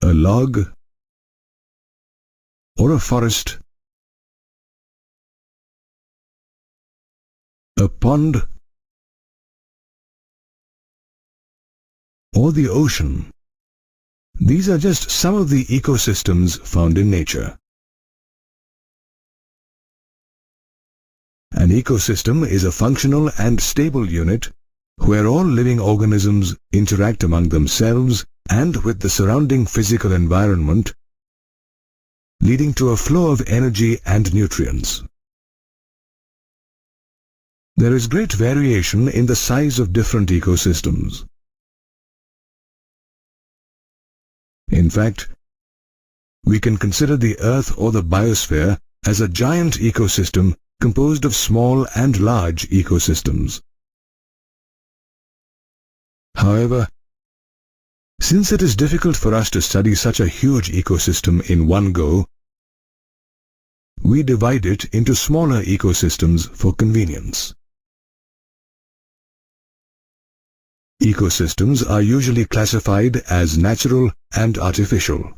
a log, or a forest, a pond, or the ocean. These are just some of the ecosystems found in nature. An ecosystem is a functional and stable unit where all living organisms interact among themselves and with the surrounding physical environment, leading to a flow of energy and nutrients. There is great variation in the size of different ecosystems. In fact, we can consider the Earth or the biosphere as a giant ecosystem composed of small and large ecosystems. However, since it is difficult for us to study such a huge ecosystem in one go, we divide it into smaller ecosystems for convenience. Ecosystems are usually classified as natural and artificial.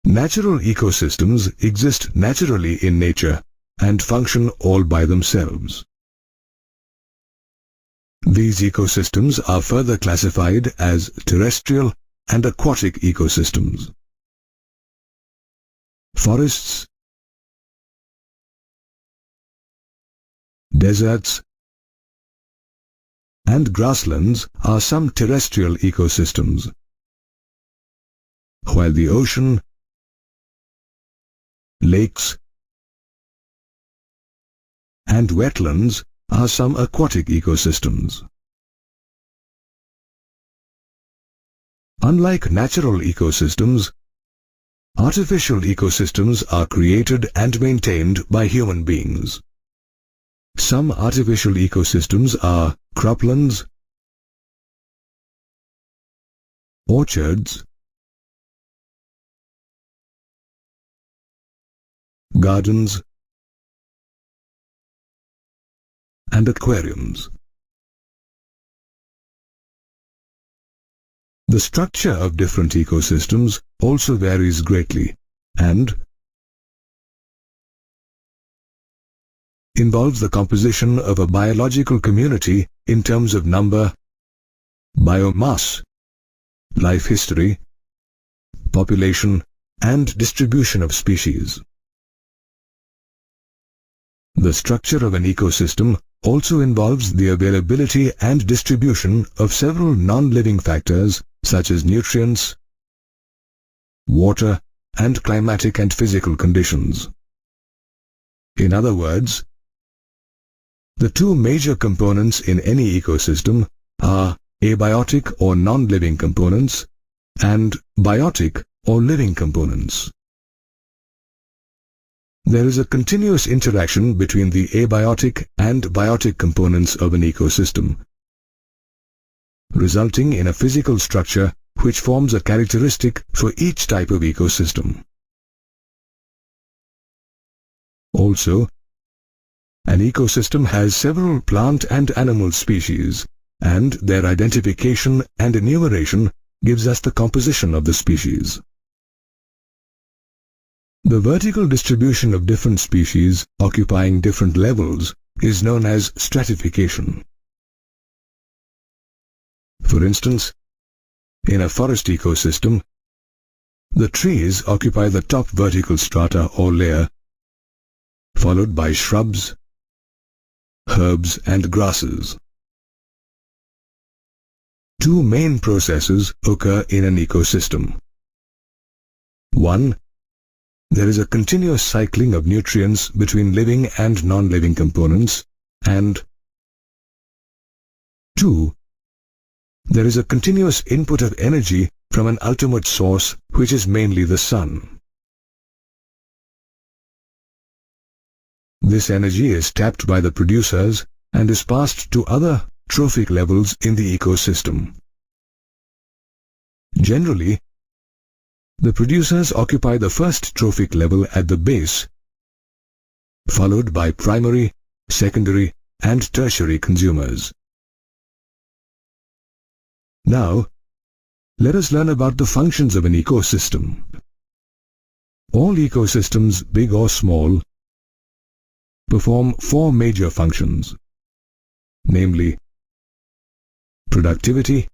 Natural ecosystems exist naturally in nature and function all by themselves. These ecosystems are further classified as terrestrial and aquatic ecosystems. Forests, deserts, and grasslands are some terrestrial ecosystems, while the ocean, lakes, and wetlands are some aquatic ecosystems. Unlike natural ecosystems, artificial ecosystems are created and maintained by human beings. Some artificial ecosystems are croplands, orchards, gardens, and aquariums. The structure of different ecosystems also varies greatly and involves the composition of a biological community in terms of number, biomass, life history, population, and distribution of species. The structure of an ecosystem also involves the availability and distribution of several non-living factors such as nutrients, water, and climatic and physical conditions. In other words, the two major components in any ecosystem are abiotic or non-living components and biotic or living components. There is a continuous interaction between the abiotic and biotic components of an ecosystem, resulting in a physical structure which forms a characteristic for each type of ecosystem. Also, an ecosystem has several plant and animal species, and their identification and enumeration gives us the composition of the species. The vertical distribution of different species occupying different levels is known as stratification. For instance, in a forest ecosystem, the trees occupy the top vertical strata or layer, followed by shrubs, herbs, and grasses. Two main processes occur in an ecosystem. 1. There is a continuous cycling of nutrients between living and non-living components, and 2. There is a continuous input of energy from an ultimate source, which is mainly the sun. This energy is tapped by the producers and is passed to other trophic levels in the ecosystem. Generally, the producers occupy the first trophic level at the base, followed by primary, secondary, and tertiary consumers. Now, let us learn about the functions of an ecosystem. All ecosystems, big or small, perform four major functions, namely productivity,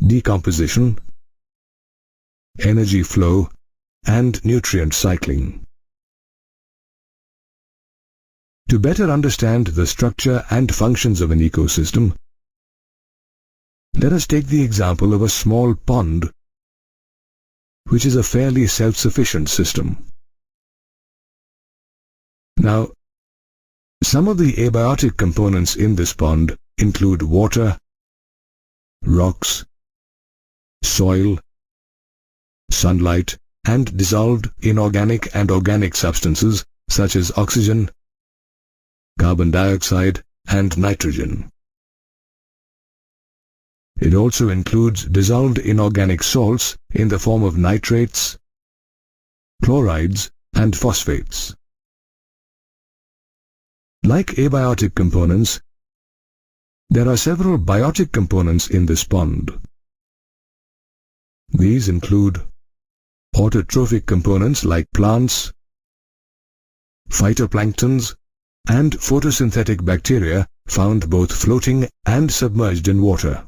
decomposition, energy flow, and nutrient cycling. To better understand the structure and functions of an ecosystem, let us take the example of a small pond, which is a fairly self-sufficient system. Now, some of the abiotic components in this pond include water, rocks, soil, sunlight, and dissolved inorganic and organic substances such as oxygen, carbon dioxide, and nitrogen. It also includes dissolved inorganic salts in the form of nitrates, chlorides, and phosphates. Like abiotic components, there are several biotic components in this pond. These include autotrophic components like plants, phytoplanktons, and photosynthetic bacteria found both floating and submerged in water.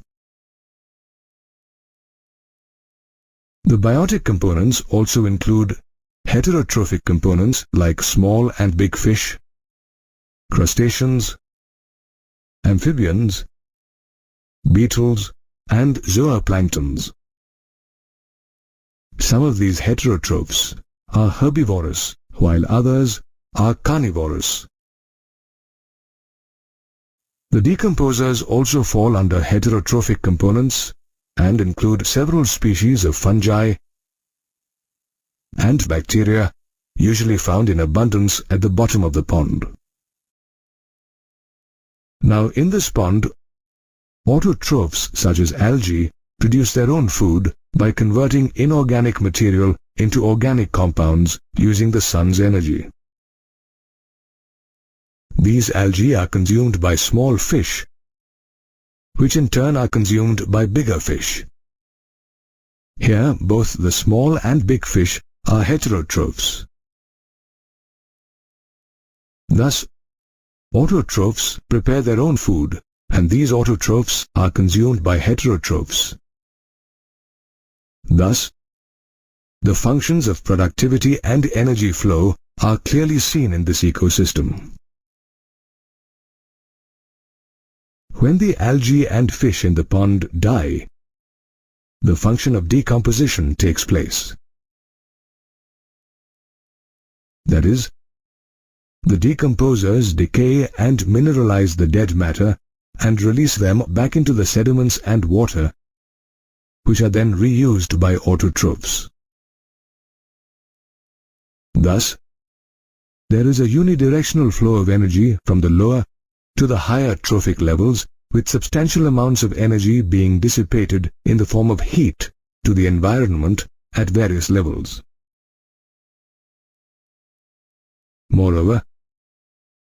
The biotic components also include heterotrophic components like small and big fish, crustaceans, amphibians, beetles, and zooplanktons. Some of these heterotrophs are herbivorous, while others are carnivorous. The decomposers also fall under heterotrophic components and include several species of fungi and bacteria, usually found in abundance at the bottom of the pond. Now, in this pond, autotrophs such as algae produce their own food by converting inorganic material into organic compounds using the sun's energy. These algae are consumed by small fish, which in turn are consumed by bigger fish. Here, both the small and big fish are heterotrophs. Thus, autotrophs prepare their own food, and these autotrophs are consumed by heterotrophs. Thus, the functions of productivity and energy flow are clearly seen in this ecosystem. When the algae and fish in the pond die, the function of decomposition takes place. That is, the decomposers decay and mineralize the dead matter and release them back into the sediments and water, which are then reused by autotrophs. Thus, there is a unidirectional flow of energy from the lower to the higher trophic levels, with substantial amounts of energy being dissipated in the form of heat to the environment at various levels. Moreover,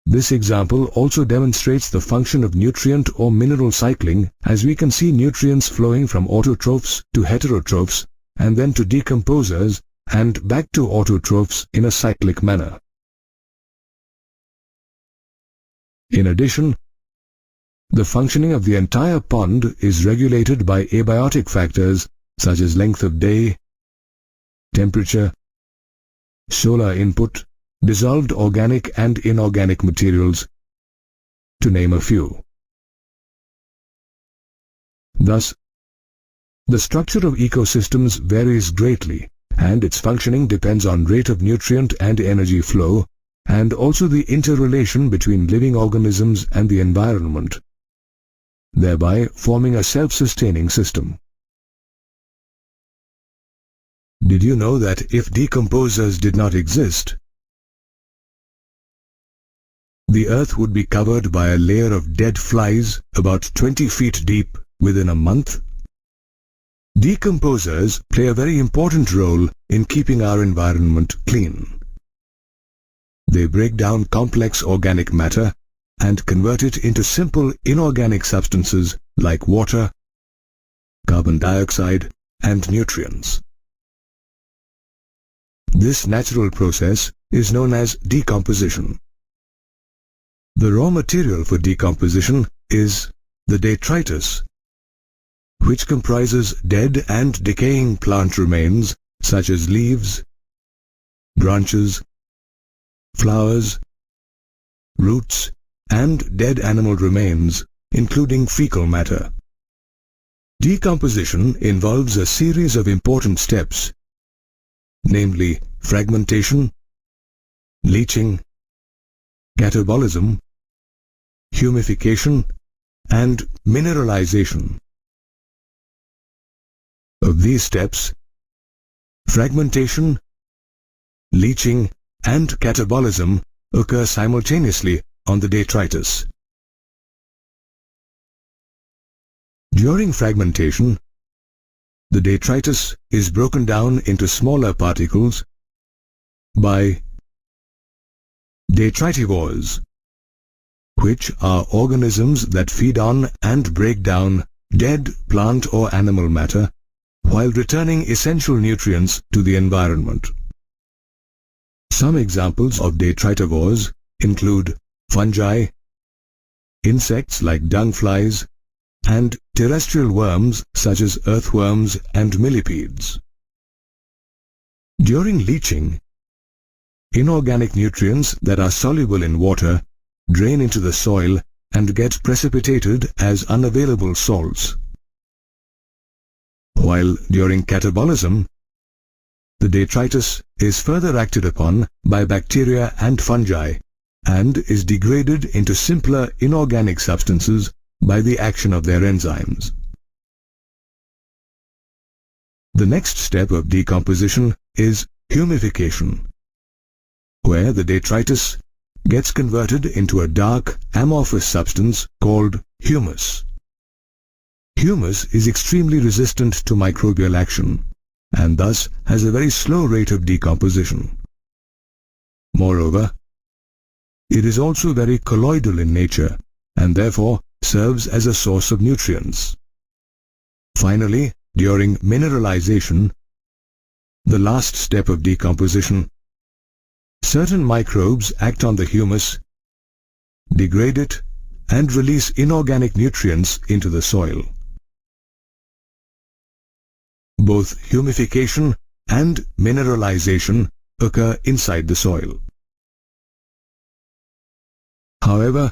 this example also demonstrates the function of nutrient or mineral cycling, as we can see nutrients flowing from autotrophs to heterotrophs and then to decomposers and back to autotrophs in a cyclic manner. In addition, the functioning of the entire pond is regulated by abiotic factors such as length of day, temperature, solar input, dissolved organic and inorganic materials, to name a few. Thus, the structure of ecosystems varies greatly, and its functioning depends on rate of nutrient and energy flow, and also the interrelation between living organisms and the environment, thereby forming a self-sustaining system. Did you know that if decomposers did not exist, the earth would be covered by a layer of dead flies about 20 feet deep within a month? Decomposers play a very important role in keeping our environment clean. They break down complex organic matter and convert it into simple inorganic substances like water, carbon carbon dioxide, and nutrients. This natural process is known as decomposition. The raw material for decomposition is the detritus, which comprises dead and decaying plant remains such as leaves, branches, flowers, roots, and dead animal remains, including fecal matter. Decomposition involves a series of important steps, namely fragmentation, leaching, catabolism, humification, and mineralization. Of these steps, fragmentation, leaching, and catabolism occur simultaneously on the detritus. During fragmentation, the detritus is broken down into smaller particles by detritivores, which are organisms that feed on and break down dead plant or animal matter while returning essential nutrients to the environment. Some examples of detritivores include fungi, insects like dung flies, and terrestrial worms such as earthworms and millipedes. During leaching, inorganic nutrients that are soluble in water drain into the soil and get precipitated as unavailable salts. While during catabolism, the detritus is further acted upon by bacteria and fungi and is degraded into simpler inorganic substances by the action of their enzymes. The next step of decomposition is humification, where the detritus gets converted into a dark, amorphous substance called humus. Humus is extremely resistant to microbial action and thus has a very slow rate of decomposition. Moreover, it is also very colloidal in nature and therefore serves as a source of nutrients. Finally, during mineralization, the last step of decomposition, certain microbes act on the humus, degrade it, and release inorganic nutrients into the soil. Both humification and mineralization occur inside the soil. However,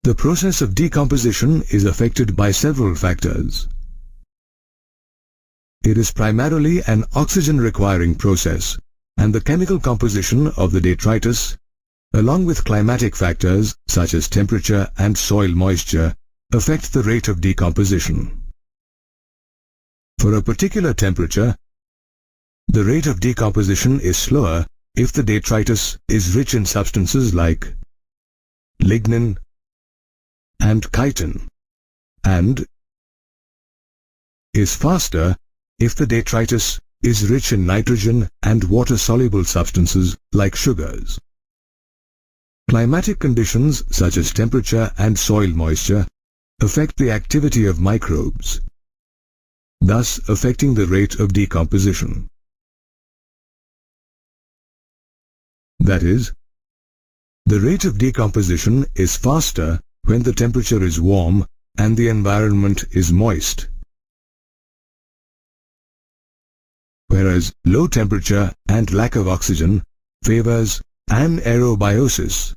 the process of decomposition is affected by several factors. It is primarily an oxygen-requiring process, and the chemical composition of the detritus, along with climatic factors such as temperature and soil moisture, affect the rate of decomposition. For a particular temperature, the rate of decomposition is slower if the detritus is rich in substances like lignin and chitin, and is faster if the detritus is rich in nitrogen and water-soluble substances like sugars. Climatic conditions such as temperature and soil moisture affect the activity of microbes, thus affecting the rate of decomposition. That is, the rate of decomposition is faster when the temperature is warm and the environment is moist, whereas low temperature and lack of oxygen favors anaerobiosis,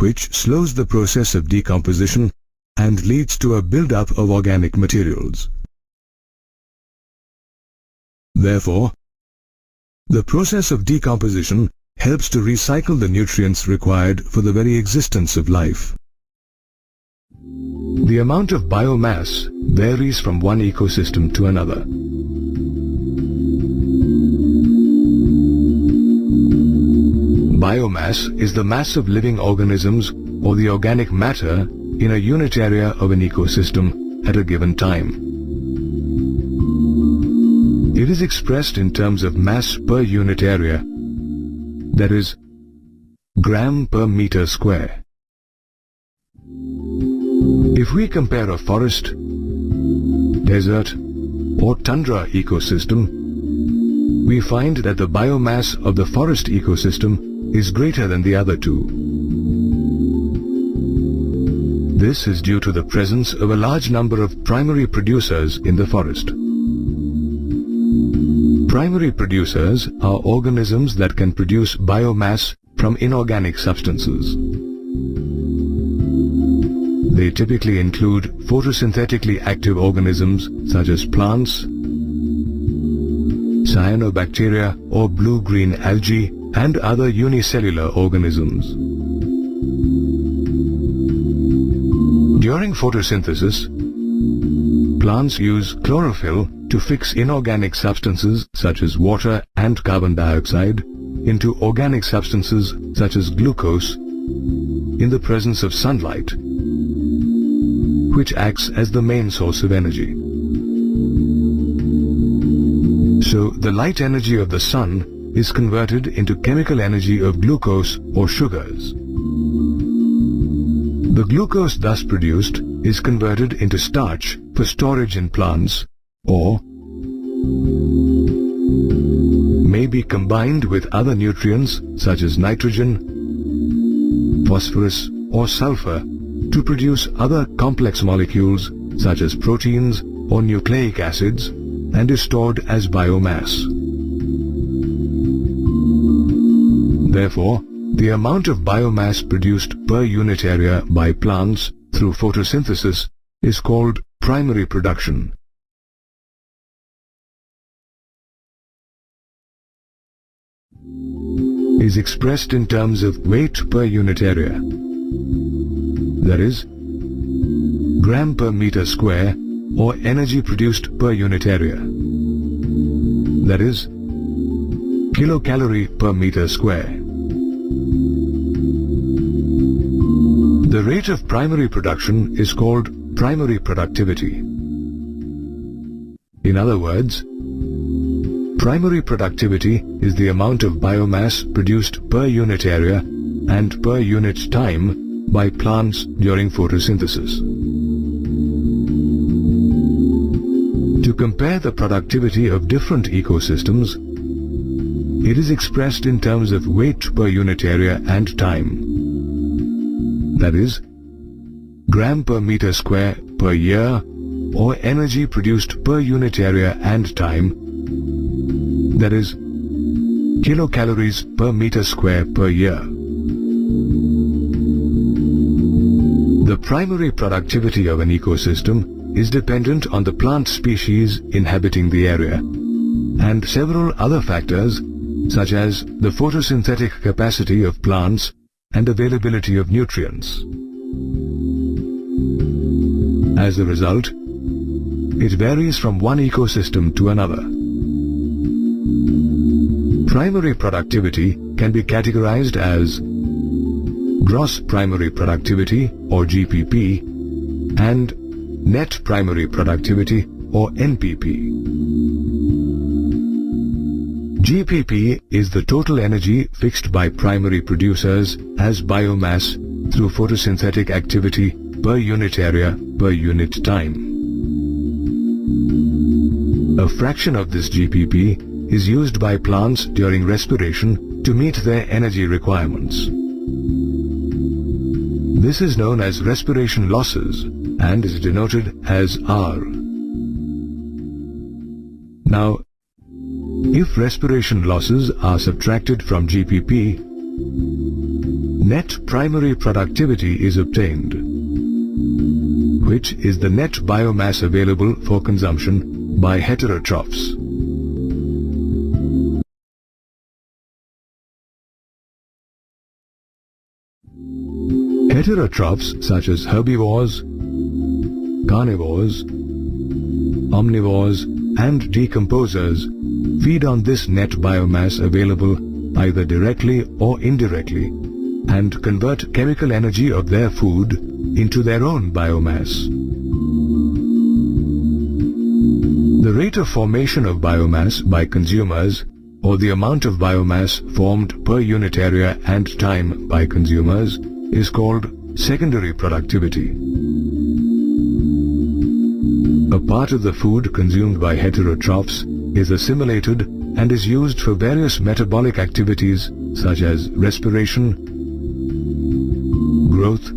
which slows the process of decomposition and leads to a build-up of organic materials. Therefore, the process of decomposition helps to recycle the nutrients required for the very existence of life. The amount of biomass varies from one ecosystem to another. Biomass is the mass of living organisms or the organic matter in a unit area of an ecosystem at a given time. It is expressed in terms of mass per unit area, that is, gram per meter square. If we compare a forest desert, or tundra ecosystem, we find that the biomass of the forest ecosystem is greater than the other two. This is due to the presence of a large number of primary producers in the forest. Primary producers are organisms that can produce biomass from inorganic substances. They typically include photosynthetically active organisms such as plants, cyanobacteria or blue-green algae, and other unicellular organisms. During photosynthesis, plants use chlorophyll to fix inorganic substances such as water and carbon dioxide into organic substances such as glucose in the presence of sunlight, which acts as the main source of energy. So the light energy of the sun is converted into chemical energy of glucose or sugars. The glucose thus produced is converted into starch for storage in plants, or may be combined with other nutrients such as nitrogen, phosphorus or sulfur to produce other complex molecules such as proteins or nucleic acids, and is stored as biomass. Therefore, the amount of biomass produced per unit area by plants through photosynthesis is called primary production. Is expressed in terms of weight per unit area. That is, gram per meter square, or energy produced per unit area. That is, kilocalorie per meter square. The rate of primary production is called primary productivity. In other words, primary productivity is the amount of biomass produced per unit area and per unit time by plants during photosynthesis. To compare the productivity of different ecosystems, it is expressed in terms of weight per unit area and time. That is, gram per meter square per year, or energy produced per unit area and time. That is, kilocalories per meter square per year. The primary productivity of an ecosystem is dependent on the plant species inhabiting the area, and several other factors such as the photosynthetic capacity of plants and availability of nutrients. As a result, it varies from one ecosystem to another. Primary productivity can be categorized as gross primary productivity, or GPP, and net primary productivity, or NPP. GPP is the total energy fixed by primary producers as biomass through photosynthetic activity per unit area per unit time. A fraction of this GPP is used by plants during respiration to meet their energy requirements. This is known as respiration losses and is denoted as R. Now, if respiration losses are subtracted from GPP, net primary productivity is obtained, which is the net biomass available for consumption by heterotrophs. Heterotrophs such as herbivores, carnivores, omnivores, and decomposers feed on this net biomass available either directly or indirectly and convert chemical energy of their food into their own biomass. The rate of formation of biomass by consumers, or the amount of biomass formed per unit area and time by consumers, is called secondary productivity. A part of the food consumed by heterotrophs is assimilated and is used for various metabolic activities such as respiration, growth,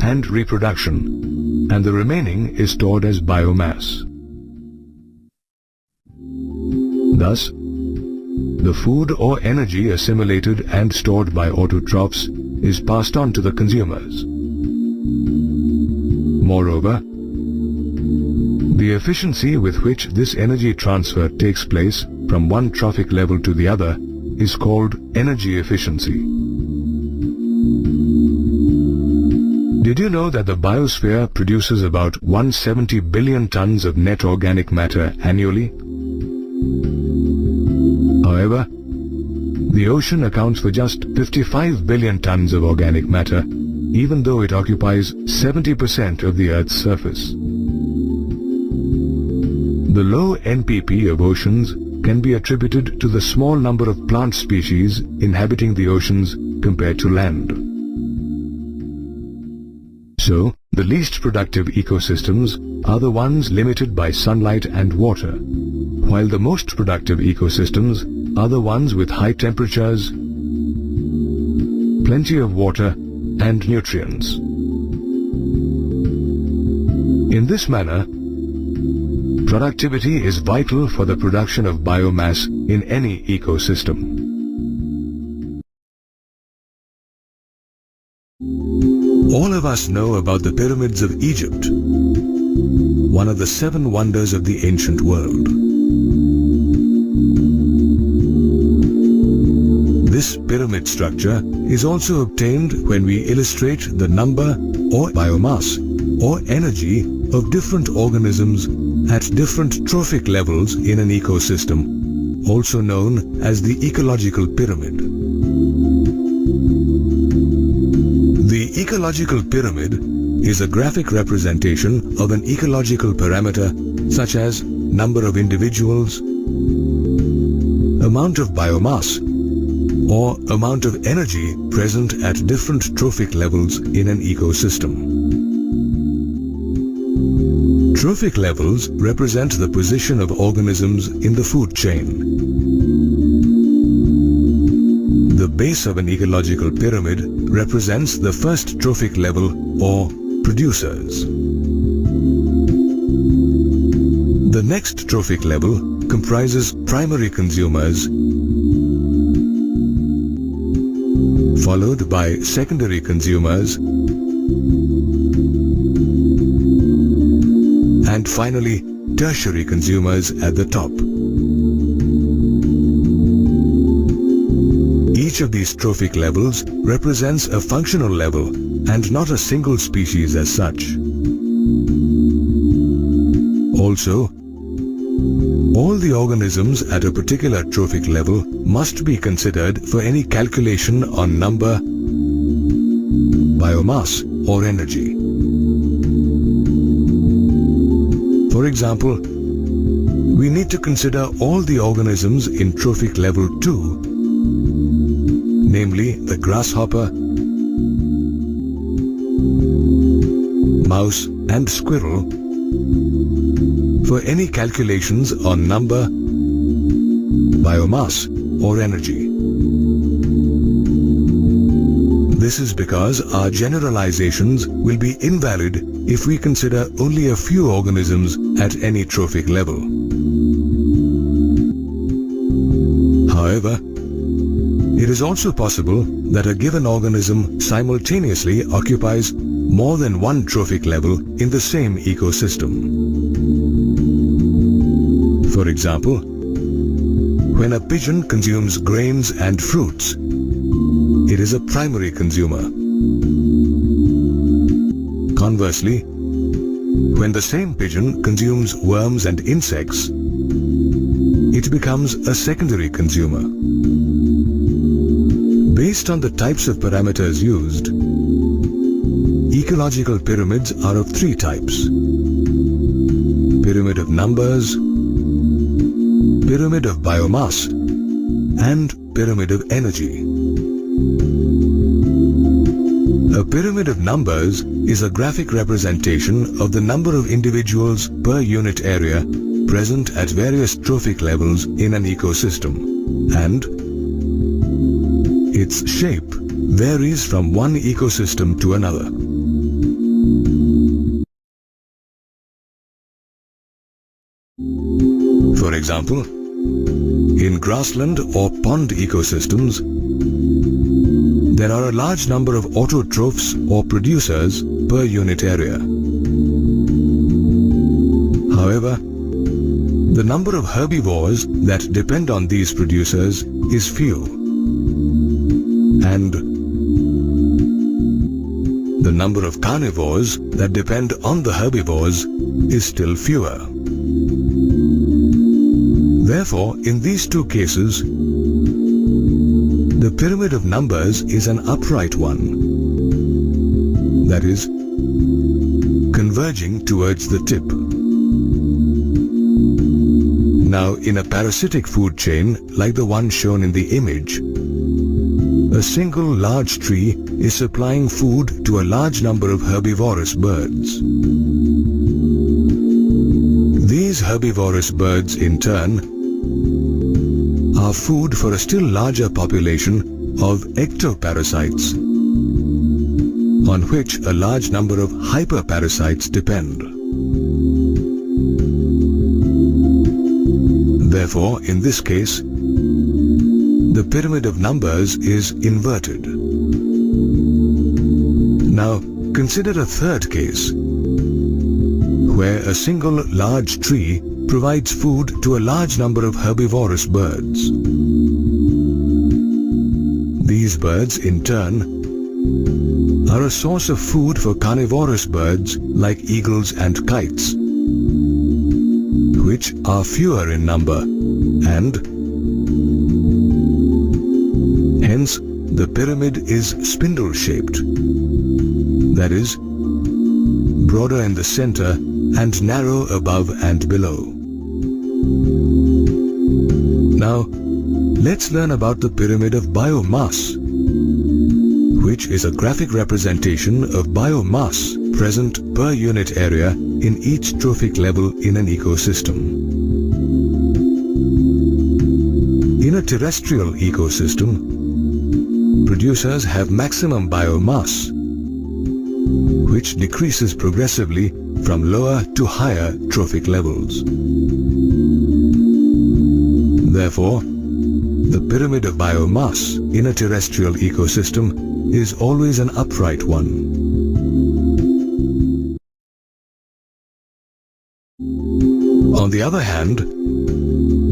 and reproduction, and the remaining is stored as biomass. Thus, the food or energy assimilated and stored by autotrophs is passed on to the consumers. Moreover, the efficiency with which this energy transfer takes place from one trophic level to the other is called energy efficiency. Did you know that the biosphere produces about 170 billion tons of net organic matter annually? However, the ocean accounts for just 55 billion tons of organic matter, even though it occupies 70% of the Earth's surface. The low NPP of oceans can be attributed to the small number of plant species inhabiting the oceans compared to land. So, the least productive ecosystems are the ones limited by sunlight and water, while the most productive ecosystems are the ones with high temperatures, plenty of water, and nutrients. In this manner, productivity is vital for the production of biomass in any ecosystem. All of us know about the pyramids of Egypt, one of the 7 wonders of the ancient world. This pyramid structure is also obtained when we illustrate the number or biomass or energy of different organisms at different trophic levels in an ecosystem, also known as the ecological pyramid. The ecological pyramid is a graphic representation of an ecological parameter such as number of individuals, amount of biomass, or amount of energy present at different trophic levels in an ecosystem. Trophic levels represent the position of organisms in the food chain. The base of an ecological pyramid represents the first trophic level or producers. The next trophic level comprises primary consumers, followed by secondary consumers, and finally tertiary consumers at the top. Each of these trophic levels represents a functional level and not a single species as such. Also, all the organisms at a particular trophic level must be considered for any calculation on number, biomass, or energy. For example, we need to consider all the organisms in trophic level 2, namely the grasshopper, mouse, and squirrel, for any calculations on number, biomass, or energy. This is because our generalizations will be invalid if we consider only a few organisms at any trophic level. However, it is also possible that a given organism simultaneously occupies more than one trophic level in the same ecosystem. For example, when a pigeon consumes grains and fruits, it is a primary consumer. Conversely, when the same pigeon consumes worms and insects, it becomes a secondary consumer. Based on the types of parameters used, ecological pyramids are of 3 types: pyramid of numbers, pyramid of biomass, and pyramid of energy. A pyramid of numbers is a graphic representation of the number of individuals per unit area present at various trophic levels in an ecosystem, and its shape varies from one ecosystem to another. For example, in grassland or pond ecosystems, there are a large number of autotrophs or producers per unit area. However, the number of herbivores that depend on these producers is few, and the number of carnivores that depend on the herbivores is still fewer. Therefore, in these two cases, the pyramid of numbers is an upright one, that is, converging towards the tip. Now, in a parasitic food chain like the one shown in the image, a single large tree is supplying food to a large number of herbivorous birds. These herbivorous birds, in turn, are food for a still larger population of ectoparasites, on which a large number of hyperparasites depend. Therefore, in this case, the pyramid of numbers is inverted. Now, consider a third case, where a single large tree provides food to a large number of herbivorous birds. These birds, in turn, are a source of food for carnivorous birds like eagles and kites, which are fewer in number, and hence the pyramid is spindle-shaped, that is, broader in the center and narrow above and below. Now, let's learn about the pyramid of biomass, which is a graphic representation of biomass present per unit area in each trophic level in an ecosystem. In a terrestrial ecosystem, producers have maximum biomass, which decreases progressively from lower to higher trophic levels. Therefore, the pyramid of biomass in a terrestrial ecosystem is always an upright one. On the other hand,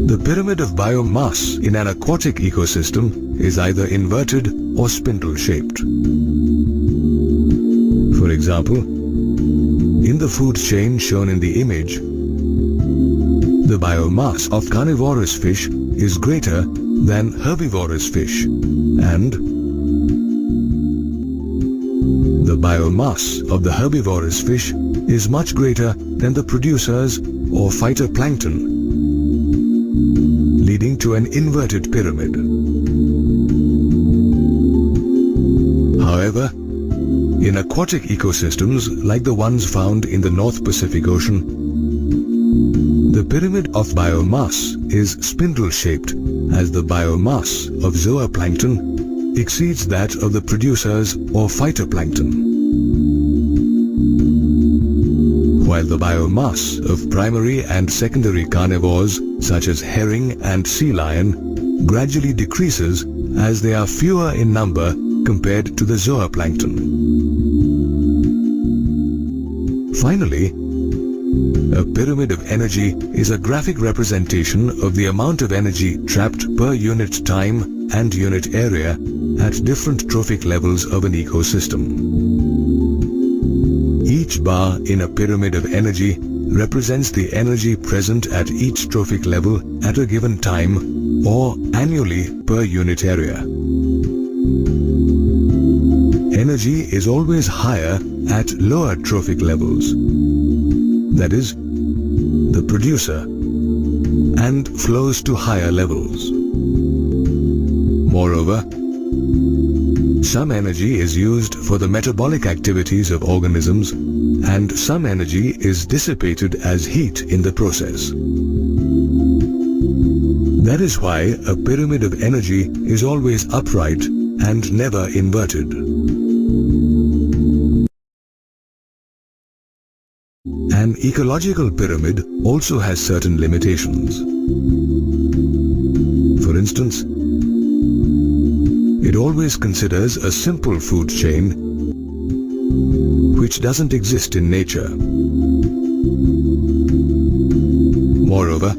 the pyramid of biomass in an aquatic ecosystem is either inverted or spindle-shaped. For example, in the food chain shown in the image, the biomass of carnivorous fish is greater than herbivorous fish, and the biomass of the herbivorous fish is much greater than the producers or phytoplankton, leading to an inverted pyramid. However, in aquatic ecosystems like the ones found in the North Pacific Ocean, the pyramid of biomass is spindle-shaped, as the biomass of zooplankton exceeds that of the producers or phytoplankton, while the biomass of primary and secondary carnivores such as herring and sea lion gradually decreases as they are fewer in number compared to the zooplankton. Finally, a pyramid of energy is a graphic representation of the amount of energy trapped per unit time and unit area at different trophic levels of an ecosystem. Each bar in a pyramid of energy represents the energy present at each trophic level at a given time or annually per unit area. Energy is always higher at lower trophic levels, that is, the producer, and flows to higher levels. Moreover, Some energy is used for the metabolic activities of organisms, and some energy is dissipated as heat in the process. That is why a pyramid of energy is always upright and never inverted. An ecological pyramid also has certain limitations. For instance, it always considers a simple food chain which doesn't exist in nature. Moreover,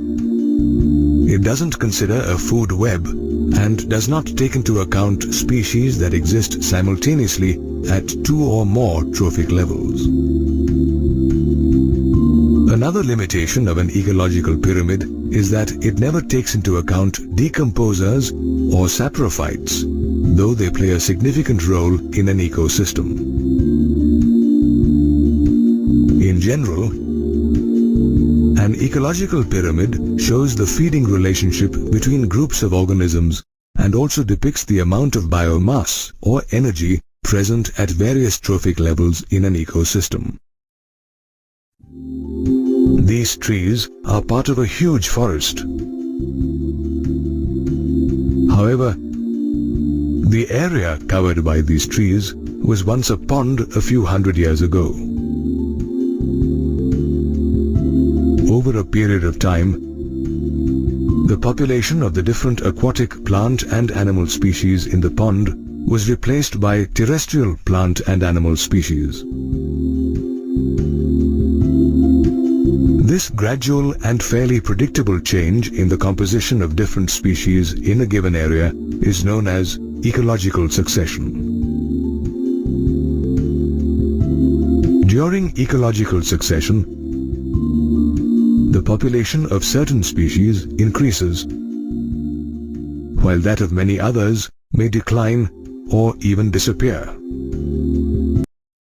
it doesn't consider a food web and does not take into account species that exist simultaneously at two or more trophic levels. Another limitation of an ecological pyramid is that it never takes into account decomposers or saprophytes, though they play a significant role in an ecosystem. In general, an ecological pyramid shows the feeding relationship between groups of organisms and also depicts the amount of biomass or energy present at various trophic levels in an ecosystem. These trees are part of a huge forest. However, the area covered by these trees was once a pond a few hundred years ago. Over a period of time, the population of the different aquatic plant and animal species in the pond was replaced by terrestrial plant and animal species. This gradual and fairly predictable change in the composition of different species in a given area is known as ecological succession. During ecological succession, the population of certain species increases, while that of many others may decline or even disappear.